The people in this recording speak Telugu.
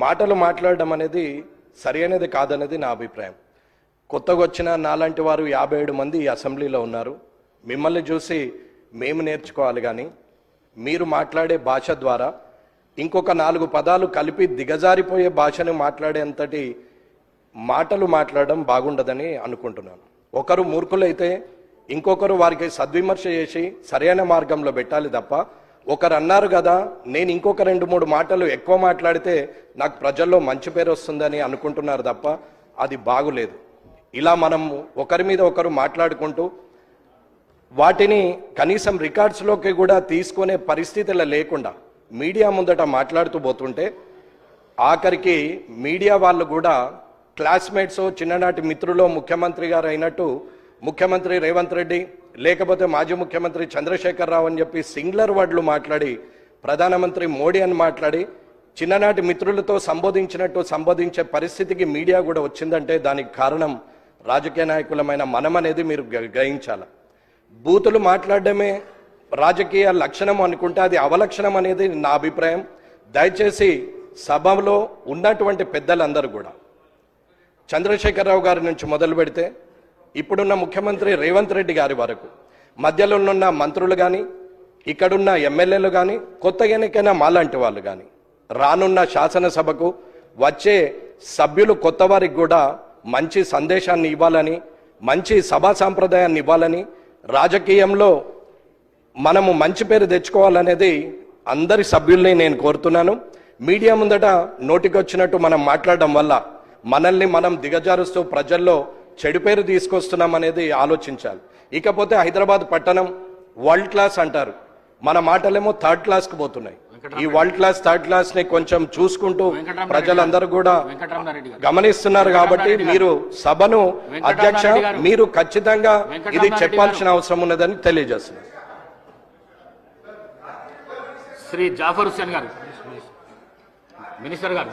మాటలు మాట్లాడడం అనేది సరైనది కాదనేది నా అభిప్రాయం. కొత్తగా వచ్చిన నాలాంటి వారు 57 మంది ఈ అసెంబ్లీలో ఉన్నారు. మిమ్మల్ని చూసి మేము నేర్చుకోవాలి, కానీ మీరు మాట్లాడే భాష ద్వారా ఇంకొక 4 పదాలు కలిపి దిగజారిపోయే భాషను మాట్లాడేంతటి మాటలు మాట్లాడడం బాగుండదని అనుకుంటున్నాను. ఒకరు మూర్ఖులైతే ఇంకొకరు వారికి సద్విమర్శ చేసి సరైన మార్గంలో పెట్టాలి తప్ప, ఒకరు అన్నారు కదా నేను ఇంకొక 2-3 మాటలు ఎక్కువ మాట్లాడితే నాకు ప్రజల్లో మంచి పేరు వస్తుందని అనుకుంటున్నారు తప్ప అది బాగులేదు. ఇలా మనం ఒకరి మీద ఒకరు మాట్లాడుకుంటూ వాటిని కనీసం రికార్డ్స్లోకి కూడా తీసుకునే పరిస్థితులు లేకుండా మీడియా ముందట మాట్లాడుతూ పోతుంటే ఆఖరికి మీడియా వాళ్ళు కూడా క్లాస్మేట్స్, చిన్ననాటి మిత్రులు ముఖ్యమంత్రి గారు అయినట్టు ముఖ్యమంత్రి రేవంత్ రెడ్డి లేకపోతే మాజీ ముఖ్యమంత్రి చంద్రశేఖర్ రావు అని చెప్పి సింగులర్ వర్డ్లు మాట్లాడి ప్రధానమంత్రి మోడీ అని మాట్లాడి చిన్ననాటి మిత్రులతో సంబోధించినట్టు సంబోధించే పరిస్థితికి మీడియా కూడా వచ్చిందంటే దానికి కారణం రాజకీయ నాయకులమైన మనం అనేది మీరు గ్రహించాలి. బూతులు మాట్లాడడమే రాజకీయ లక్షణం అనుకుంటే అది అవలక్షణం అనేది నా అభిప్రాయం. దయచేసి సభలో ఉన్నటువంటి పెద్దలందరూ కూడా చంద్రశేఖరరావు గారి నుంచి మొదలు పెడితే ఇప్పుడున్న ముఖ్యమంత్రి రేవంత్ రెడ్డి గారి వరకు మధ్యలో ఉన్న మంత్రులు కానీ ఇక్కడున్న ఎమ్మెల్యేలు కానీ కొత్తగా ఎన్నికైన మాలాంటి వాళ్ళు కానీ రానున్న శాసనసభకు వచ్చే సభ్యులు కొత్త వారికి కూడా మంచి సందేశాన్ని ఇవ్వాలని, మంచి సభా సాంప్రదాయాన్ని ఇవ్వాలని, రాజకీయంలో మనము మంచి పేరు తెచ్చుకోవాలనేది అందరి సభ్యుల్ని నేను కోరుతున్నాను. మీడియా ముందట నోటికొచ్చినట్టు మనం మాట్లాడడం వల్ల మనల్ని మనం దిగజారుస్తూ ప్రజల్లో చెడు పేరు తీసుకొస్తున్నాం అనేది ఆలోచించాలి. ఇకపోతే హైదరాబాద్ పట్టణం వరల్డ్ క్లాస్ అంటారు, మన మాటలేమో థర్డ్ క్లాస్కి పోతున్నాయి. ఈ వరల్డ్ క్లాస్ థర్డ్ క్లాస్ ని కొంచెం చూసుకుంటూ ప్రజలందరూ కూడా గమనిస్తున్నారు. కాబట్టి మీరు సభను అధ్యక్ష మీరు ఖచ్చితంగా ఇది చెప్పాల్సిన అవసరం ఉన్నదని తెలియజేస్తున్నారు. శ్రీ జాఫర్ హుస్సేన్ గారు, మినిస్టర్ గారు.